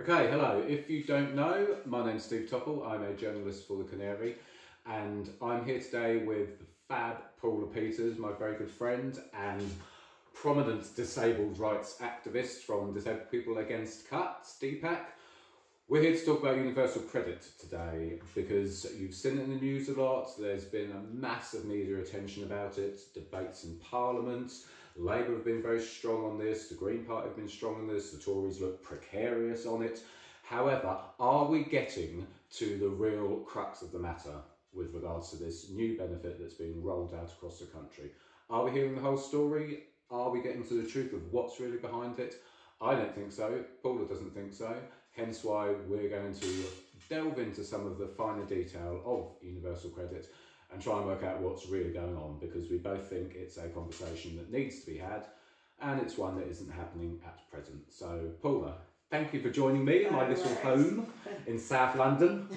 Okay, hello. If you don't know, my name's Steve Topple. I'm a journalist for the Canary, and I'm here today with the fab Paula Peters, my very good friend and prominent disabled rights activist from Disabled People Against Cuts, DPAC. We're here to talk about universal credit today because you've seen it in the news a lot. There's been a massive media attention about it, debates in Parliament. Labour have been very strong on this, the Green Party have been strong on this, the Tories look precarious on it. However, are we getting to the real crux of the matter with regards to this new benefit that's being rolled out across the country? Are we hearing the whole story? Are we getting to the truth of what's really behind it? I don't think so. Paula doesn't think so. Hence why we're going to delve into some of the finer detail of universal credit and try and work out what's really going on, because we both think it's a conversation that needs to be had and it's one that isn't happening at present. So Paula, thank you for joining me in my little home in South London.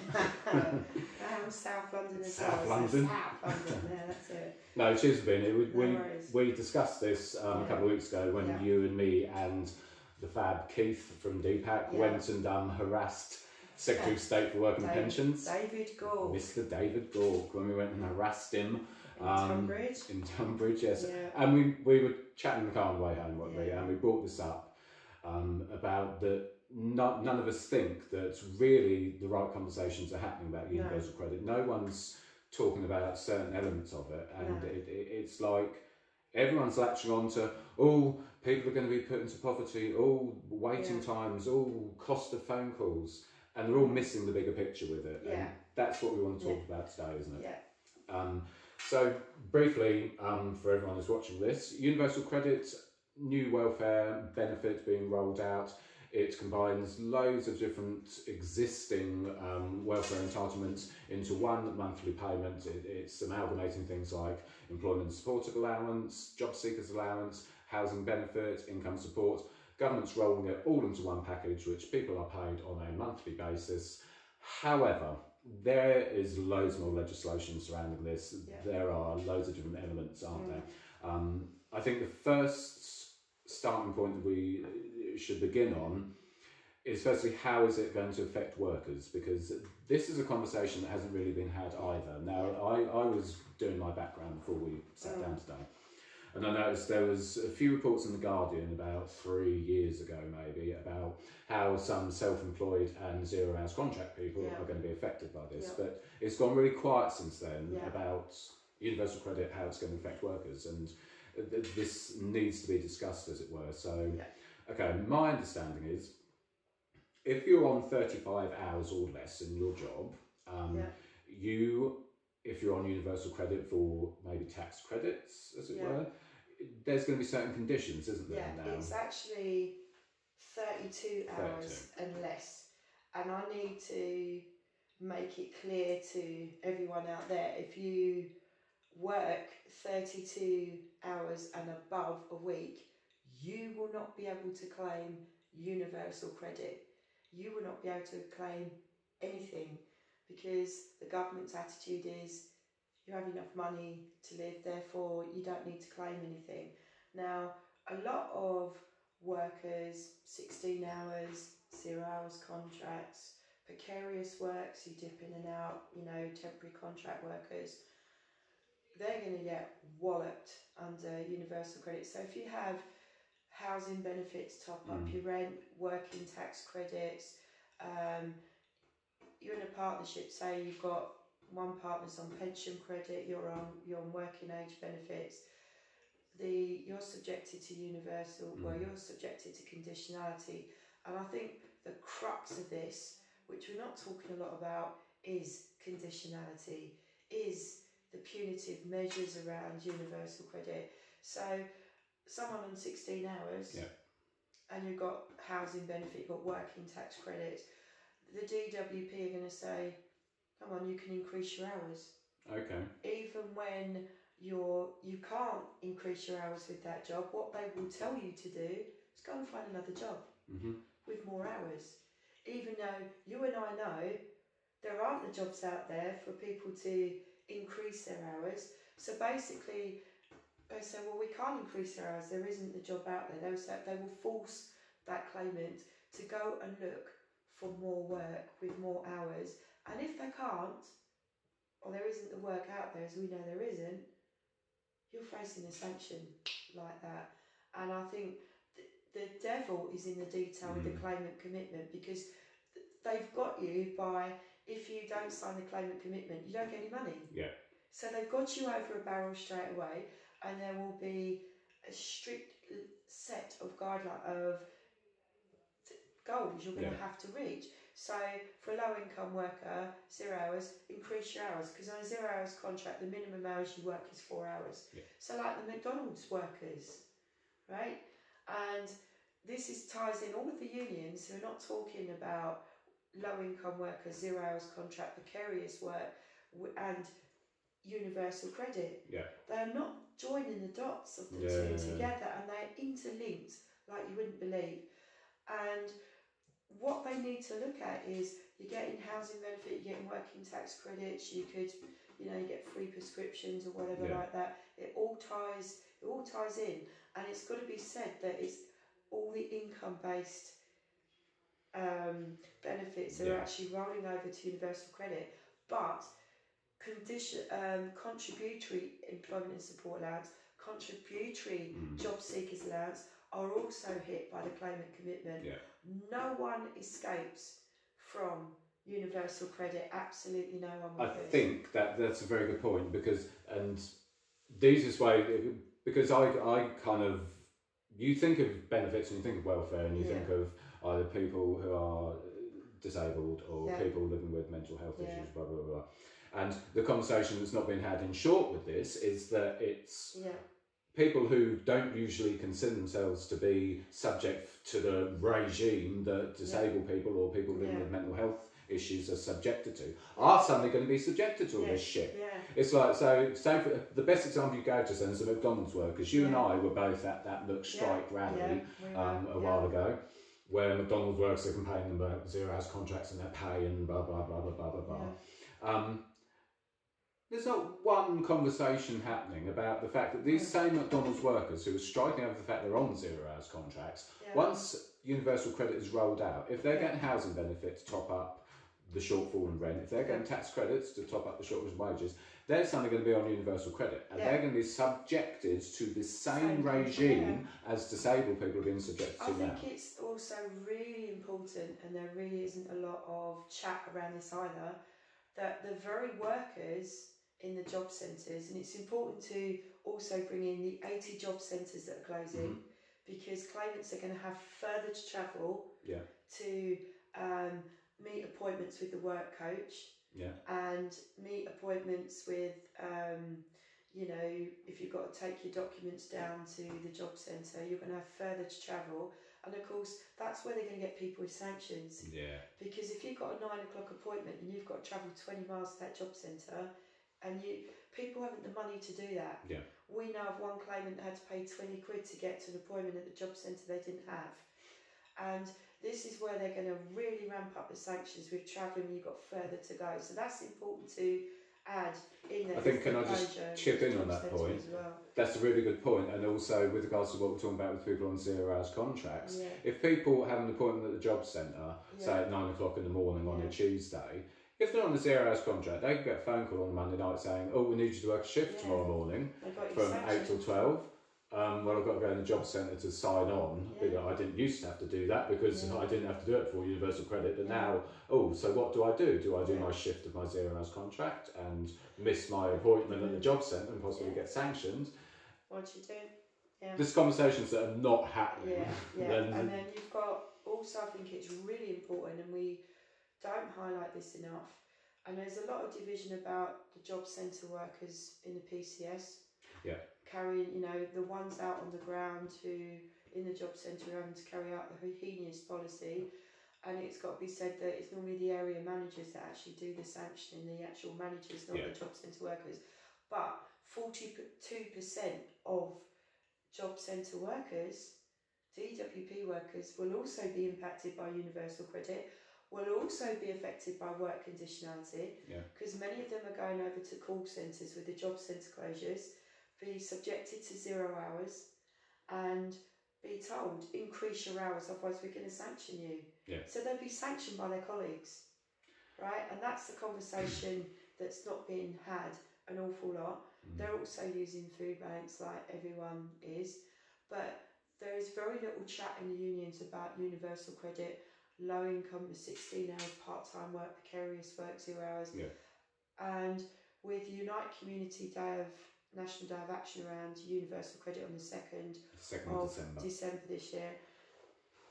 South London as South well. London. South London, yeah, that's it. No, cheers for being here. worries. We discussed this a couple of weeks ago when you and me and the fab Keith from DPAC went and harassed Secretary of State for Work and Pensions, David Gork. Mr. David Gork, when we went and harassed him In Tunbridge. in Tunbridge, yes. Yeah. And we were chatting in the car on the way home, weren't we? Yeah. And we brought this up about that none of us think that really the right conversations are happening about universal credit. No one's talking about certain elements of it, and it's like everyone's latching on to, oh, people are going to be put into poverty, oh, waiting times, oh, cost of phone calls, and they're all missing the bigger picture with it. And that's what we want to talk about today, isn't it? Yeah. So briefly, for everyone who's watching this, universal credit, new welfare benefit being rolled out. It combines loads of different existing welfare entitlements into one monthly payment. It's amalgamating things like employment supported allowance, job seekers allowance, housing benefit, income support. Government's rolling it all into one package, which people are paid on a monthly basis. However, there is loads more legislation surrounding this. There are loads of different elements, aren't there? I think the first starting point that we should begin on is firstly, how is it going to affect workers? Because this is a conversation that hasn't really been had either. Now, I was doing my background before we sat down today, and I noticed there was a few reports in The Guardian about 3 years ago maybe about how some self-employed and zero-hours contract people are going to be affected by this. But it's gone really quiet since then about universal credit, how it's going to affect workers, and this needs to be discussed, as it were. So, okay, my understanding is if you're on 35 hours or less in your job, if you're on universal credit for maybe tax credits, as it were, there's going to be certain conditions, isn't there? Yeah, it's actually 32 hours and less. And I need to make it clear to everyone out there, if you work 32 hours and above a week, you will not be able to claim universal credit. You will not be able to claim anything, because the government's attitude is you have enough money to live, therefore you don't need to claim anything. Now, a lot of workers, 16 hours, 0 hours contracts, precarious works, you dip in and out, temporary contract workers, they're going to get walloped under universal credit. So if you have housing benefits, top up your rent, working tax credits, you're in a partnership, say you've got one partner's on pension credit, you're on working age benefits, you're subjected to universal, you're subjected to conditionality. And I think the crux of this, which we're not talking a lot about, is conditionality, is the punitive measures around universal credit. So someone on 16 hours and you've got housing benefit, you've got working tax credits, the DWP are going to say, come on, you can increase your hours. Okay. Even when you can't increase your hours with that job, what they will tell you to do is go and find another job with more hours. Even though you and I know there aren't the jobs out there for people to increase their hours. So basically, they say, well, we can't increase their hours, there isn't the job out there. They will force that claimant to go and look for more work with more hours. And if they can't, or there isn't the work out there, as we know there isn't, you're facing a sanction like that. And I think the devil is in the detail with the claimant commitment, because they've got you by, if you don't sign the claimant commitment, you don't get any money. Yeah. So they've got you over a barrel straight away, and there will be a strict set of guidelines of goals you're going to have to reach. So for a low income worker, 0 hours, increase your hours, because on a 0 hours contract, the minimum hours you work is 4 hours. Yeah. So like the McDonald's workers, right? And this ties in all of the unions who are not talking about low income workers, 0 hours contract, precarious work, and universal credit. Yeah. They're not joining the dots of the two together, and they're interlinked like you wouldn't believe. And what they need to look at is, you're getting housing benefit, you're getting working tax credits, you could, you get free prescriptions or whatever like that. It all ties in, and it's got to be said that it's all the income based benefits that are actually rolling over to universal credit, but contributory employment and support allowance, contributory job seekers allowance are also hit by the claimant commitment. Yeah. No one escapes from universal credit, absolutely no one. I think that's a very good point, because, and these is why, because I kind of, you think of benefits and you think of welfare and you think of either people who are disabled or people living with mental health issues, blah, blah, blah. And the conversation that's not been had in short with this is that it's people who don't usually consider themselves to be subject to the regime that disabled people or people living with mental health issues are subjected to, are suddenly going to be subjected to all this shit. Yeah. It's like, so for the best example you gave just then is the McDonald's workers. You and I were both at that Look Strike rally a while ago, where McDonald's workers are complaining about 0 hours contracts and their pay and blah, blah, blah, blah, blah, blah, blah. There's not one conversation happening about the fact that these same McDonald's workers who are striking over the fact they're on 0 hours contracts, once universal credit is rolled out, if they're getting housing benefit to top up the shortfall in rent, if they're getting tax credits to top up the shortfall in wages, they're suddenly going to be on universal credit, and they're going to be subjected to the same regime as disabled people are being subjected to now. I think it's also really important, and there really isn't a lot of chat around this either, that the very workers in the job centres, and it's important to also bring in the 80 job centres that are closing, because claimants are going to have further to travel to meet appointments with the work coach and meet appointments with, if you've got to take your documents down to the job centre, you're going to have further to travel. And of course, that's where they're going to get people with sanctions. Yeah. Because if you've got a 9 o'clock appointment and you've got to travel 20 miles to that job centre, and people haven't the money to do that. Yeah. We know of one claimant that had to pay 20 quid to get to an appointment at the job centre they didn't have. And this is where they're going to really ramp up the sanctions with travelling when you've got further to go. So that's important to add in there. I think, can I just chip in on that point? Well. That's a really good point. And also with regards to what we're talking about with people on 0 hours contracts, if people have an appointment at the job centre, say at 9 o'clock in the morning on a Tuesday, if they're on a 0 hours contract, they can get a phone call on Monday night saying, oh, we need you to work a shift tomorrow morning from 8 till 12. Well, I've got to go in the job centre to sign on. I didn't used to have to do that because I didn't have to do it for universal credit, but now, so what do I do? Do I do my shift of my 0 hours contract and miss my appointment at the job centre and possibly get sanctioned? What do you do? Yeah. There's conversations that are not happening. And then you've got, also I think it's really important, and we don't highlight this enough, and there's a lot of division about the job centre workers in the PCS. Yeah. Carrying, the ones out on the ground who, in the job centre, are having to carry out the heinous policy. And it's got to be said that it's normally the area managers that actually do the sanctioning, the actual managers, not the job centre workers. But 42% of job centre workers, DWP workers, will also be impacted by universal credit, will also be affected by work conditionality, because many of them are going over to call centres with the job centre closures, be subjected to 0 hours, and be told, increase your hours, otherwise we're going to sanction you. Yeah. So they'll be sanctioned by their colleagues, right? And that's the conversation that's not being had an awful lot. They're also using food banks like everyone is, but there is very little chat in the unions about universal credit, low income, 16 hours, part-time work, precarious work, 0 hours. Yeah. And with Unite Community Day of National Day of Action around universal credit on the 2nd of December this year,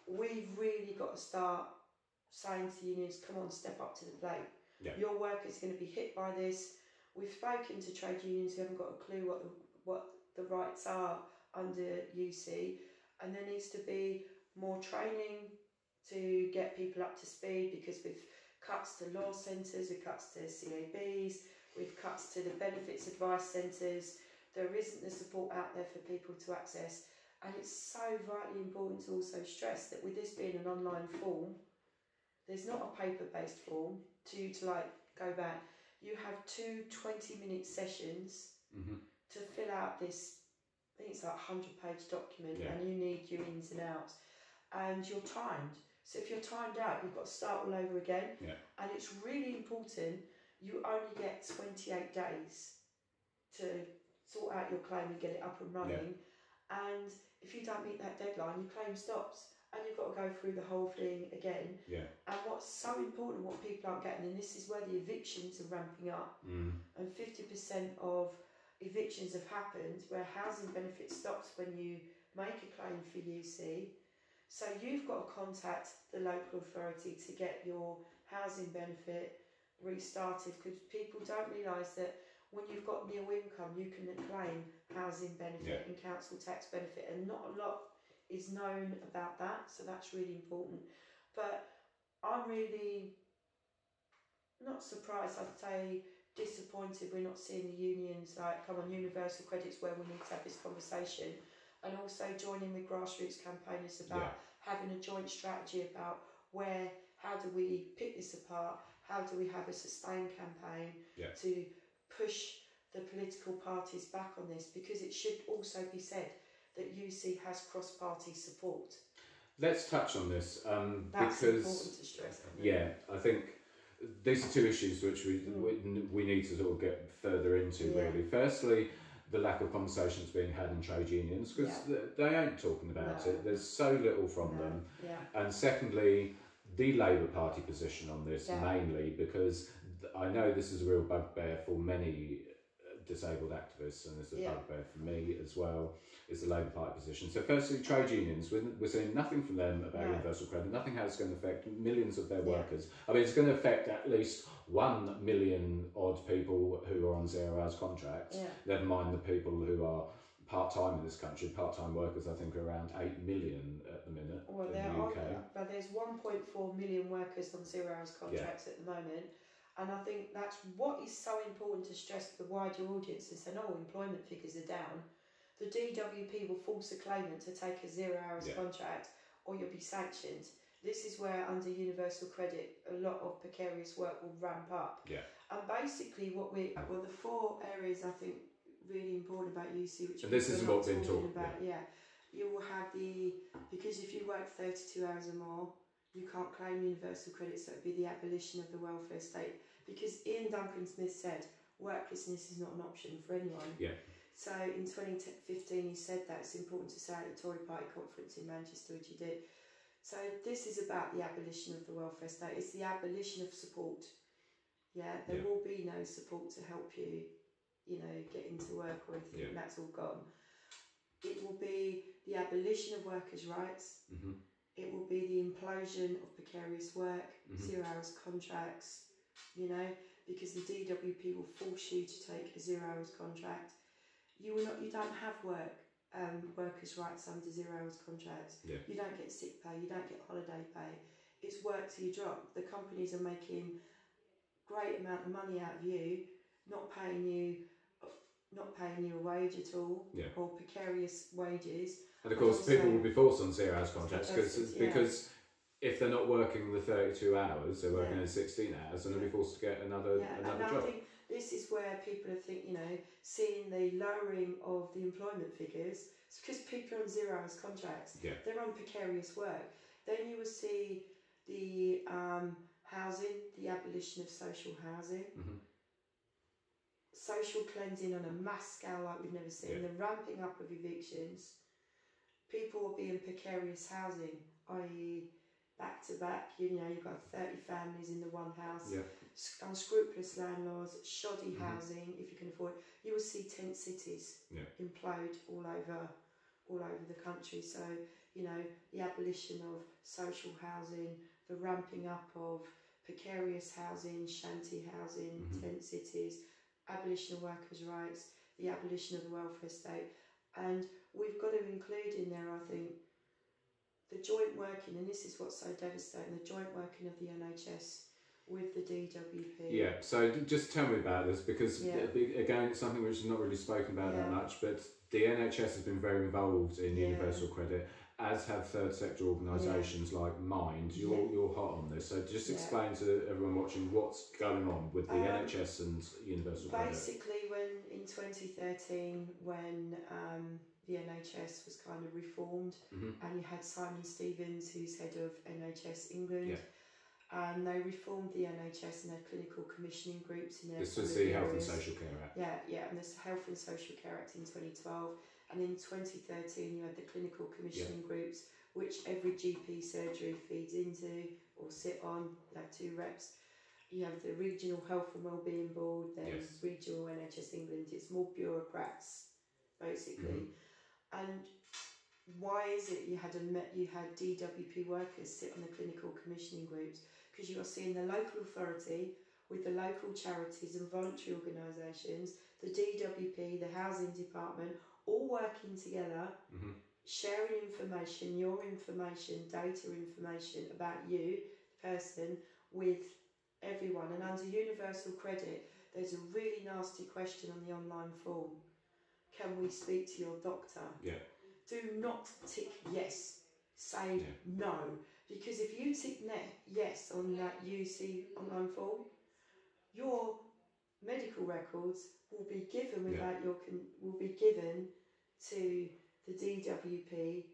we've really got to start saying to unions, come on, step up to the plate. Yeah. Your workers are going to be hit by this. We've spoken to trade unions who haven't got a clue what the rights are under UC, and there needs to be more training to get people up to speed, because with cuts to law centres, with cuts to CABs, with cuts to the benefits advice centres, there isn't the support out there for people to access. And it's so vitally important to also stress that with this being an online form, there's not a paper-based form to like go back. You have 2 20-minute sessions to fill out this, I think it's like a 100-page document, and you need your ins and outs. And you're timed. So if you're timed out, you've got to start all over again. Yeah. And it's really important, you only get 28 days to sort out your claim and get it up and running. Yeah. And if you don't meet that deadline, your claim stops. And you've got to go through the whole thing again. Yeah. And what's so important, what people aren't getting, and this is where the evictions are ramping up, and 50% of evictions have happened where housing benefit stops when you make a claim for UC. So you've got to contact the local authority to get your housing benefit restarted, because people don't realise that when you've got nil income, you can claim housing benefit and council tax benefit, and not a lot is known about that, so that's really important. But I'm really not surprised, I'd say disappointed we're not seeing the unions like, come on, universal credit's where we need to have this conversation, and also joining with grassroots campaigners about having a joint strategy about how do we pick this apart, how do we have a sustained campaign to push the political parties back on this, because it should also be said that UC has cross-party support. Let's touch on this that's because important to stress. I think these are two issues which we need to sort of get further into. Really, firstly, the lack of conversations being had in trade unions, because they ain't talking about it. There's so little from them. And secondly, the Labour Party position on this, mainly because I know this is a real bugbear for many disabled activists, and it's a bugbear for me as well, is the Labour Party position. So firstly, trade unions, we're seeing nothing from them about universal credit, nothing how it's going to affect millions of their workers. I mean, it's going to affect at least 1 million odd people who are on 0 hours contracts, never mind the people who are part-time in this country. Part-time workers, I think, are around 8 million at the minute in the UK. But there's 1.4 million workers on 0 hours contracts at the moment. And I think that's what is so important to stress to the wider audience, is saying, oh, employment figures are down. The DWP will force a claimant to take a 0 hours contract, or you'll be sanctioned. This is where, under universal credit, a lot of precarious work will ramp up. And basically the 4 areas I think really important about UC, which this is what's been talked about. You will have because if you work 32 hours or more, you can't claim universal credit, so it would be the abolition of the welfare state. Because Ian Duncan Smith said worklessness is not an option for anyone. So in 2015 he said that. It's important to say at the Tory Party conference in Manchester, which he did. So this is about the abolition of the welfare state. It's the abolition of support. There will be no support to help you, get into work or anything. That's all gone. It will be the abolition of workers' rights. It will be the implosion of precarious work, 0 hours contracts, because the DWP will force you to take a 0 hours contract. You don't have workers' rights under 0 hours contracts. You don't get sick pay, you don't get holiday pay. It's work till you drop. The companies are making great amount of money out of you, not paying you a wage at all, or precarious wages. And of course, people will be forced on 0 hours contracts because if they're not working the 32 hours, they're working in 16 hours, and they'll be forced to get another and job. I think this is where people are seeing the lowering of the employment figures. It's because people are on 0 hours contracts. Yeah. They're on precarious work. Then you will see the housing, the abolition of social housing, social cleansing on a mass scale like we've never seen, the ramping up of evictions. People will be in precarious housing, i.e. back to back, you've got 30 families in the one house, unscrupulous landlords, shoddy housing, if you can afford it. You will see tent cities implode all over the country. So, the abolition of social housing, the ramping up of precarious housing, shanty housing, tent cities, abolition of workers' rights, the abolition of the welfare state. And we've got to include in there, I think, the joint working, and this is what's so devastating, the joint working of the NHS with the DWP. Yeah, so just tell me about this, because again, it's something which is not really spoken about that much, but the NHS has been very involved in Universal Credit, as have third sector organisations like Mind. You're hot on this, so just explain to everyone watching what's going on with the NHS and Universal Credit. Basically, in 2013, when the NHS was kind of reformed, and you had Simon Stevens, who's head of NHS England, and they reformed the NHS and had clinical commissioning groups in there. This was the Health and Social Care Act. Yeah, and this Health and Social Care Act in 2012. And in 2013, you had the clinical commissioning groups, which every GP surgery feeds into or sit on. You have 2 reps. You have the Regional Health and Wellbeing Board, then Regional NHS England. It's more bureaucrats, basically. And why is it you had DWP workers sit on the clinical commissioning groups? Because you are seeing the local authority with the local charities and voluntary organisations, the DWP, the housing department, all working together, sharing information, your information, data information about you, the person, with everyone. And under Universal Credit, there's a really nasty question on the online form. Can we speak to your doctor? Yeah. Do not tick yes. Say no. Because if you tick yes on that UC online form, your medical records will be given will be given to the DWP,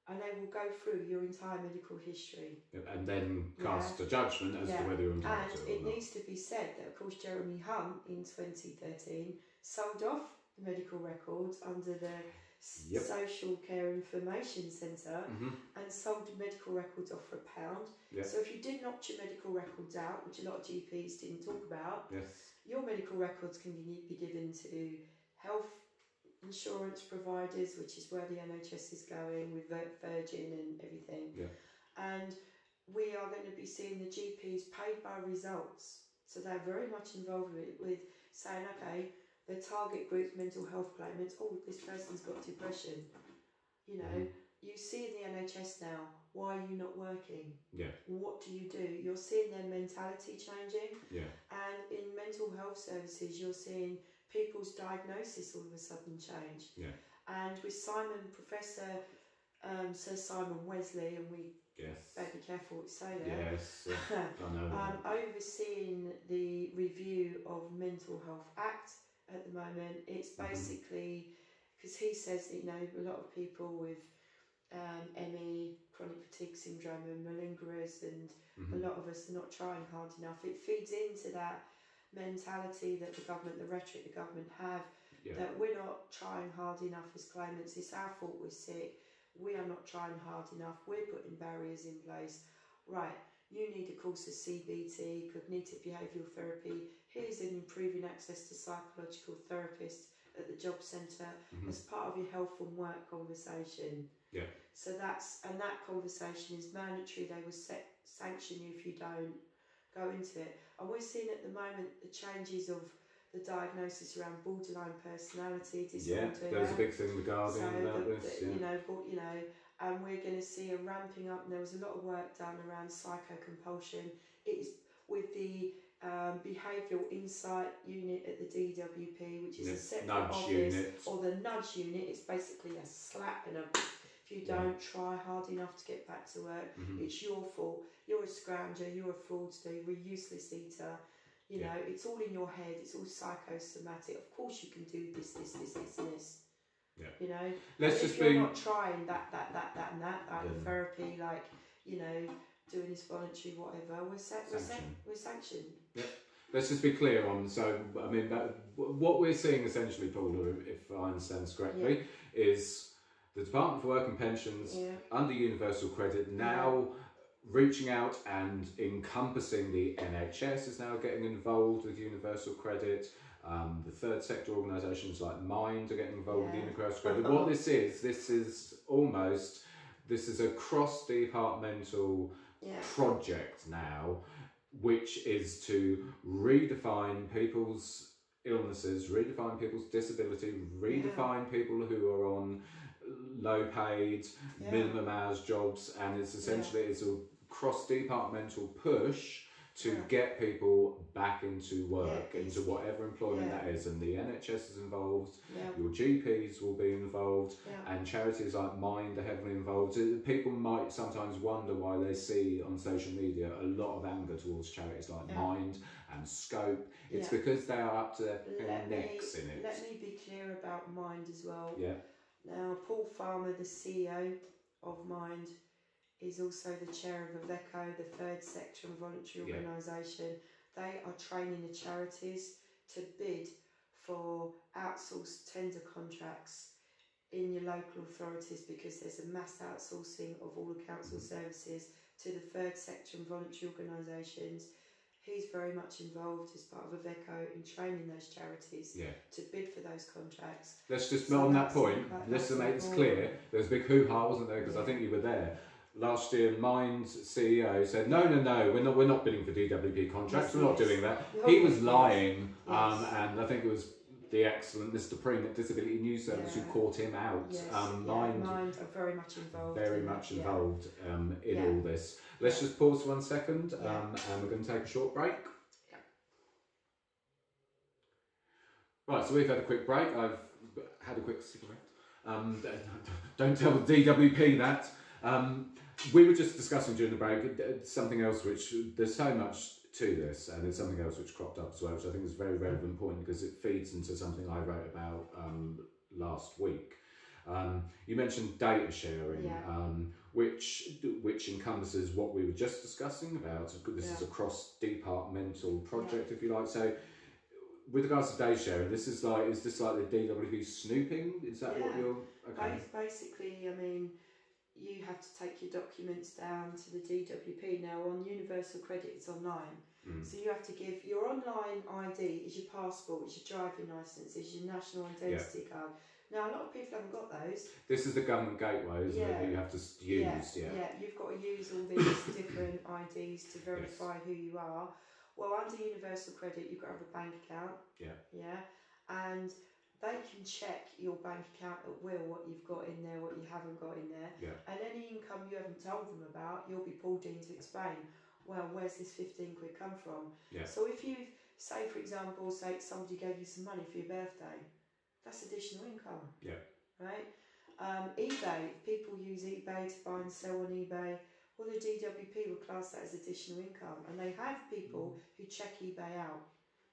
and they will go through your entire medical history. And then cast a judgment as to whether you're entitled to it or not. And it needs to be said that, of course, Jeremy Hunt in 2013 sold off the medical records under the Social Care Information Centre and sold the medical records off for £1. So if you did knock your medical records out, which a lot of GPs didn't talk about, your medical records can be given to health insurance providers, which is where the NHS is going with Virgin and everything. And we are going to be seeing the GPs paid by results. So they're very much involved with saying, okay, the target group's mental health claimants, this person's got depression. You see in the NHS now, why are you not working? What do? You're seeing their mentality changing. And in mental health services, you're seeing people's diagnosis all of a sudden change. And with Professor Sir Simon Wesley, and we better be careful what we say there. I know that. Overseeing the review of Mental Health Act at the moment. It's basically because he says that a lot of people with ME, chronic fatigue syndrome, and malingerers, and a lot of us are not trying hard enough. It feeds into that mentality that the government, the rhetoric the government have, that we're not trying hard enough as claimants. It's our fault we're sick. We are not trying hard enough. We're putting barriers in place. Right, you need a course of CBT, cognitive behavioural therapy. Here's an improving access to psychological therapists at the job centre as part of your health and work conversation. So that conversation is mandatory. They will sanction you if you don't go into it. And we're seeing at the moment the changes of the diagnosis around borderline personality disorder. There was a big thing regarding this. And we're going to see a ramping up. And there was a lot of work done around psychocompulsion. It is with the behavioural insight unit at the DWP, which is a separate office, or the nudge unit. It's basically a slap and a. If you don't try hard enough to get back to work, it's your fault. You're a scrounger, you're a fraudster, you're a useless eater. You know, it's all in your head. It's all psychosomatic. Of course, you can do this, and this. Yeah. You know, if you're not trying that, and that, like therapy, like, you know, doing this voluntary whatever, we're sanctioned. Yeah. Let's just be clear on. So, I mean, what we're seeing essentially, Paula, if I understand this correctly, is the Department for Work and Pensions under Universal Credit now reaching out and encompassing the NHS is now getting involved with Universal Credit. The third sector organisations like Mind are getting involved with Universal Credit. What this is a cross-departmental project now, which is to redefine people's illnesses, redefine people's disability, redefine people who are on low-paid, minimum hours jobs, and it's essentially it's a cross-departmental push to get people back into work, into whatever employment that is, and the NHS is involved, your GPs will be involved, and charities like Mind are heavily involved. People might sometimes wonder why they see on social media a lot of anger towards charities like Mind and Scope. It's because they are up to their necks in it. Let me be clear about Mind as well. Yeah. Now, Paul Farmer, the CEO of Mind, is also the chair of AVECO, the third sector and voluntary organisation. They are training the charities to bid for outsourced tender contracts in your local authorities, because there's a mass outsourcing of all the council services to the third sector and voluntary organisations. He's very much involved as part of AVECO in training those charities to bid for those contracts. Let's just, on that point, let's make this clear. There was a big hoo-ha, wasn't there? Because I think you were there. Last year, Mind's CEO said, no, we're not bidding for DWP contracts, we're not doing that. He was lying, and I think it was the excellent Mr. Pring at Disability News Service who caught him out. Mind are very much involved. Very much involved in all this. Let's just pause for 1 second, and we're going to take a short break. Right, so we've had a quick break. I've had a quick cigarette. Don't tell the DWP that. We were just discussing during the break something else, which there's so much to this, and there's something else which cropped up as well, which I think is a very relevant point because it feeds into something I wrote about last week. You mentioned data sharing, which encompasses what we were just discussing about. This is a cross-departmental project, if you like. So, with regards to data sharing, is this like the DWP snooping? Is that what you're? Okay. Basically, I mean, you have to take your documents down to the DWP. Now, on Universal Credit, it's online. So you have to give your online ID is your passport, is your driving licence, is your national identity card. Now, a lot of people haven't got those. This is the government gateway, isn't it, that you have to use? You've got to use all these different IDs to verify who you are. Well, under Universal Credit, you've got to have a bank account. And they can check your bank account at will, what you've got in there, what you haven't got in there. And any income you haven't told them about, you'll be pulled in to explain, well, where's this 15 quid come from? So if you say, for example, somebody gave you some money for your birthday, that's additional income. Right? eBay, people use eBay to buy and sell on eBay. Well, the DWP would class that as additional income, and they have people who check eBay out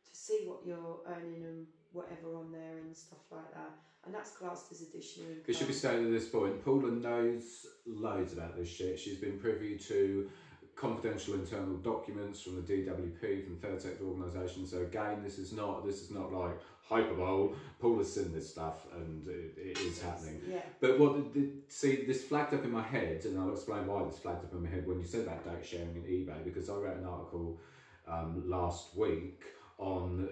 to see what you're earning and whatever on there and stuff like that, and that's classed as additional income. It should be stated at this point, Paula knows loads about this shit. She's been privy to confidential internal documents from the DWP, from third sector organisations. So again, this is not like hyperbole. Paula's seen this stuff, and it is happening. But see, this flagged up in my head, and I'll explain why this flagged up in my head when you said about data sharing in eBay, because I wrote an article last week on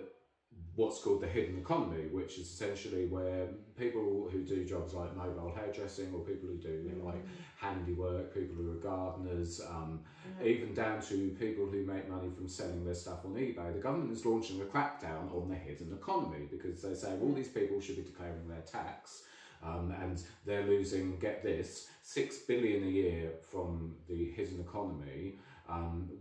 what's called the hidden economy, which is essentially where people who do jobs like mobile hairdressing, or people who do like handiwork, people who are gardeners, even down to people who make money from selling their stuff on eBay. The government is launching a crackdown on the hidden economy, because they say all these people should be declaring their tax, and they're losing, get this, 6 billion a year from the hidden economy.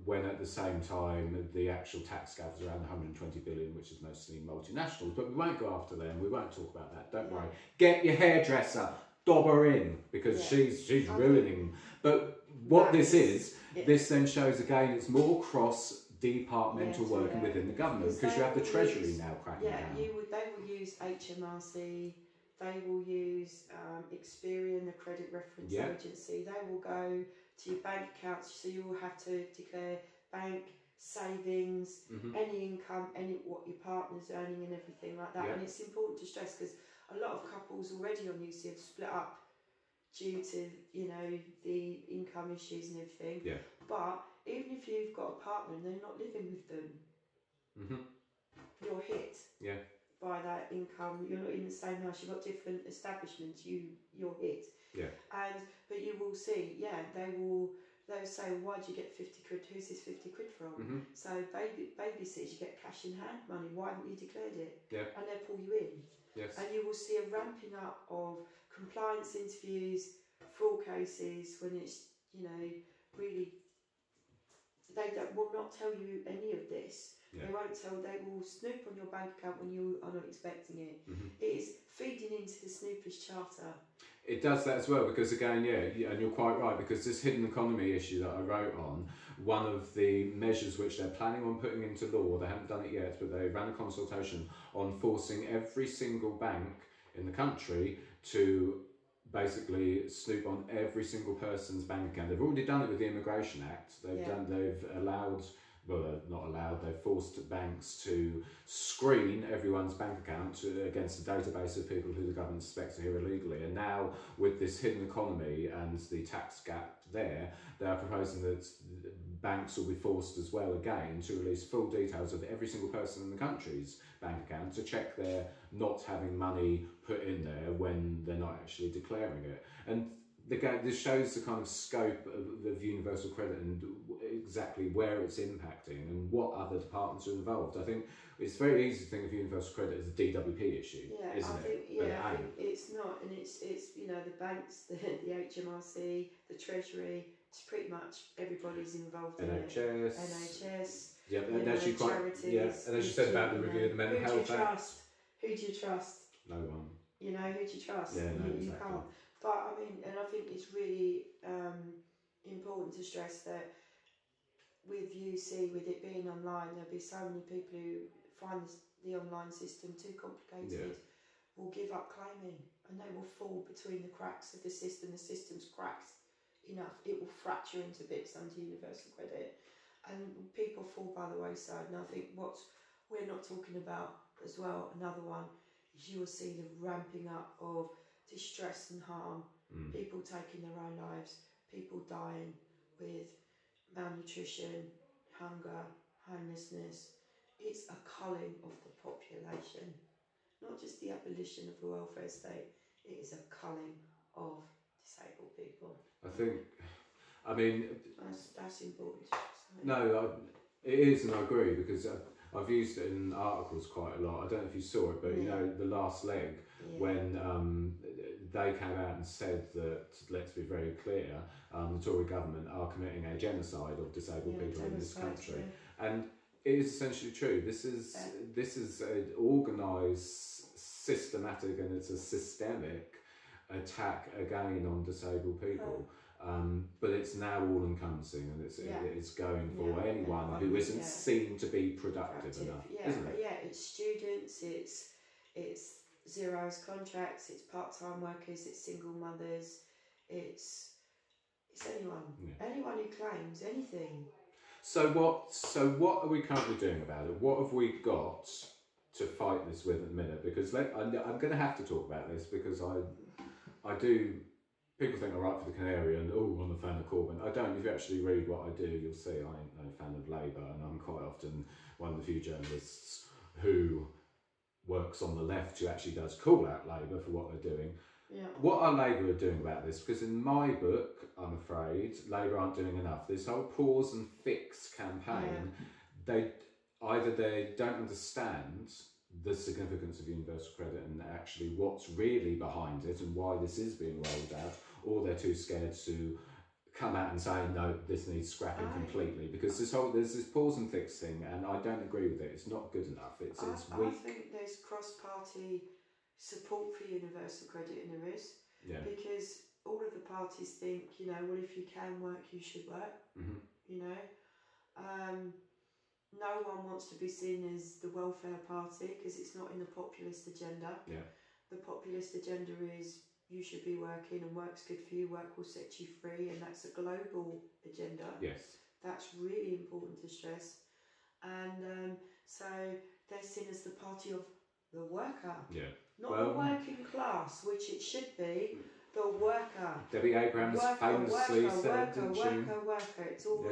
When at the same time the actual tax gap is around 120 billion, which is mostly multinationals. But we won't go after them, we won't talk about that, don't worry. Get your hairdresser, dob her in, because she's ruining. But what this is, this then shows again it's more cross departmental working within the government, because you have the Treasury now cracking down. They will use HMRC, they will use Experian, the credit reference agency. They will go to your bank accounts, so you will have to declare bank, savings, any income, what your partner's earning and everything like that. And it's important to stress, because a lot of couples already on UC have split up due to, you know, the income issues and everything. But even if you've got a partner and they're not living with them, you're hit by that income. You're not in the same house, you've got different establishments, you're hit. But you will see, they'll say, why do you get 50 quid? Who's this 50 quid from? So babysitters, you get cash in hand money. Why haven't you declared it? And they'll pull you in. And you will see a ramping up of compliance interviews, fraud cases, when it's, you know, really, they will not tell you any of this. They won't tell, they will snoop on your bank account when you are not expecting it. It is feeding into the snoopers charter. It does that as well, because again, and you're quite right, because this hidden economy issue that I wrote on, one of the measures which they're planning on putting into law, they haven't done it yet, but they ran a consultation on forcing every single bank in the country to basically snoop on every single person's bank account. They've already done it with the Immigration Act. They've allowed, well, not allowed, they've forced banks to screen everyone's bank account against a database of people who the government suspects are here illegally. And now, with this hidden economy and the tax gap there, they are proposing that banks will be forced as well again to release full details of every single person in the country's bank account to check they're not having money put in there when they're not actually declaring it. And this shows the kind of scope of universal credit and exactly where it's impacting and what other departments are involved. I think it's very easy to think of universal credit as a DWP issue, isn't it? I think it's not, and it's you know, the banks, the HMRC, the Treasury. It's pretty much everybody's involved in it. NHS. Yeah, and as you charities. and as you said about the review of the Mental Health Act. Who do you trust? No one. You know, who do you trust? Yeah, no, you exactly. can't. But I mean, and I think it's really important to stress that with UC, with it being online, there'll be so many people who find the online system too complicated, will give up claiming, and they will fall between the cracks of the system. The system's cracked enough, it will fracture into bits under universal credit, and people fall by the wayside. And I think what we're not talking about as well, another one, is you will see the ramping up of distress and harm, people taking their own lives, people dying with malnutrition, hunger, homelessness. It's a culling of the population, not just the abolition of the welfare state. It is a culling of disabled people. I mean, that's important. No, it is, and I agree, because I've used it in articles quite a lot. I don't know if you saw it, but you know, the last leg, when they came out and said that, let's be very clear, the Tory government are committing a genocide of disabled people in this country, and it is essentially true. This is an organised, systematic, and it's a systemic attack again on disabled people. But it's now all-encompassing, and it's going for anyone who isn't seen to be productive enough, isn't it? Yeah, it's students, it's zero hours contracts, it's part-time workers, it's single mothers, it's anyone who claims anything. So what are we currently doing about it? What have we got to fight this with at the minute? Because I'm going to have to talk about this, because I do. People think I write for the Canary and, I'm a fan of Corbyn. I don't. If you actually read what I do, you'll see I ain't no fan of Labour, and I'm quite often one of the few journalists who works on the left who actually does call out Labour for what they're doing. Yeah. What are Labour doing about this? Because in my book, I'm afraid, Labour aren't doing enough. This whole pause and fix campaign, they don't understand the significance of universal credit and actually what's really behind it and why this is being rolled out, or they're too scared to come out and say, no, this needs scrapping completely, because there's this pause and fix thing, and I don't agree with it. It's not good enough. It's weak. I think there's cross-party support for universal credit, and there is, because all of the parties think, well, if you can work, you should work, no one wants to be seen as the welfare party because it's not in the populist agenda. Yeah. The populist agenda is you should be working and work's good for you, work will set you free, and that's a global agenda. Yes. That's really important to stress. And so they're seen as the party of the worker. Yeah. Not the working class, which it should be, the worker. Debbie Abrams famously said, didn't she? Worker. It's all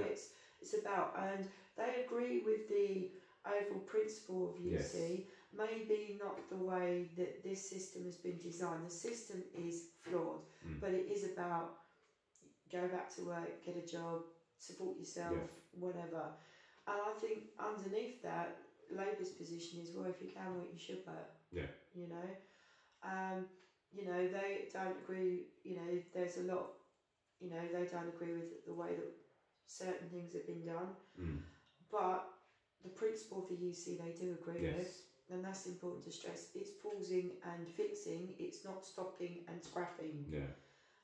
it's about. And they agree with the overall principle of UC, maybe not the way that this system has been designed. The system is flawed, but it is about go back to work, get a job, support yourself, whatever. And I think underneath that, Labour's position is, well, if you can work, you should work. Yeah. You know, they don't agree. You know, there's a lot. You know, they don't agree with the way that certain things have been done. But the principle of the UC they do agree with, and that's important to stress. It's pausing and fixing. It's not stopping and scrapping. Yeah.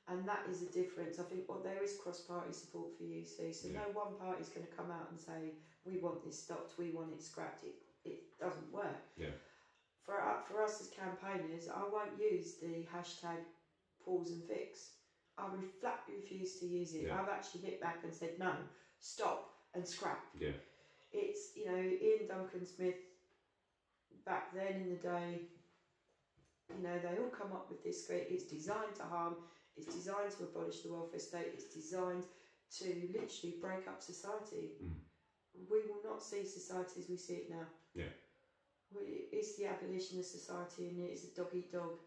And that is the difference. I think there is cross-party support for UC, so no one party is going to come out and say, we want this stopped, we want it scrapped. It doesn't work. Yeah. For us as campaigners, I won't use the hashtag pause and fix. I would flatly refuse to use it. I've actually hit back and said, no, stop and scrap. Yeah. It's, you know, Ian Duncan Smith, back then in the day, you know, they all come up with this great, it's designed to harm, it's designed to abolish the welfare state, it's designed to literally break up society. We will not see society as we see it now. Yeah. It's the abolition of society, and it's a dog-eat-dog,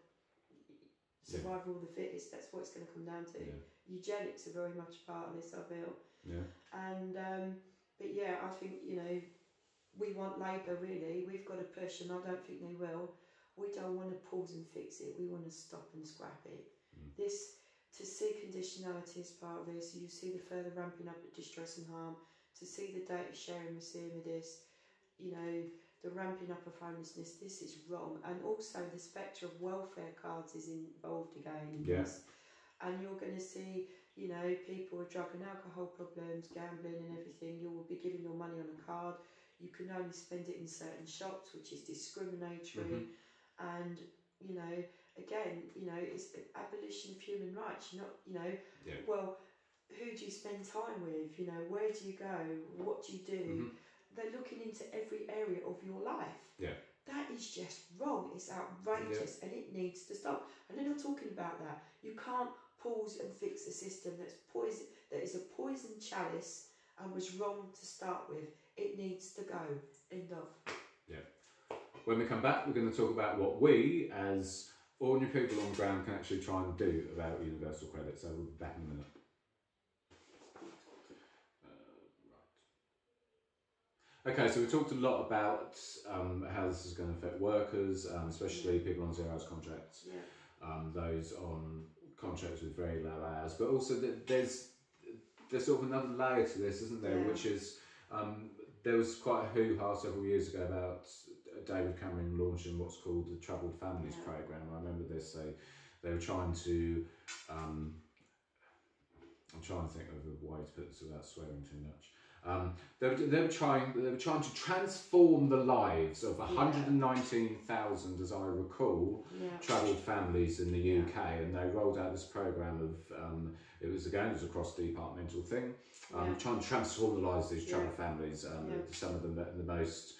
survival of the fittest. That's what it's going to come down to. Eugenics are very much part of this, I feel. Yeah. And but yeah, I think, you know, we want Labour really. We've got to push, and I don't think they will. We don't want to pause and fix it. We want to stop and scrap it. This, to see conditionality as part of this, you see the further ramping up of distress and harm. To see the data sharing we're seeing with this, you know, the ramping up of homelessness, this is wrong. And also the spectre of welfare cards is involved again in this. And you're going to see, you know, people with drug and alcohol problems, gambling and everything. You will be giving your money on a card. You can only spend it in certain shops, which is discriminatory. And, you know, again, you know, it's the abolition of human rights. You're not, you know, well, who do you spend time with? You know, where do you go? What do you do? They're looking into every area of your life. Yeah. That is just wrong. It's outrageous, and it needs to stop. And they're not talking about that. You can't pause and fix a system that's poison, that is a poison chalice and was wrong to start with. It needs to go. End of. Yeah. When we come back, we're going to talk about what we, as ordinary people on the ground, can actually try and do about universal credit. So we'll be back in a minute. Okay, so we talked a lot about how this is going to affect workers, especially people on 0 hours contracts, those on contracts with very low hours, but also there's sort of another layer to this, isn't there, which is, there was quite a hoo-ha several years ago about David Cameron launching what's called the Troubled Families Programme. I remember this, they were trying to, I'm trying to think of a way to put this without swearing too much. They were trying to transform the lives of 119,000, as I recall, troubled families in the UK, and they rolled out this programme of it was a cross-departmental thing, trying to transform the lives of these troubled families. Some of them the most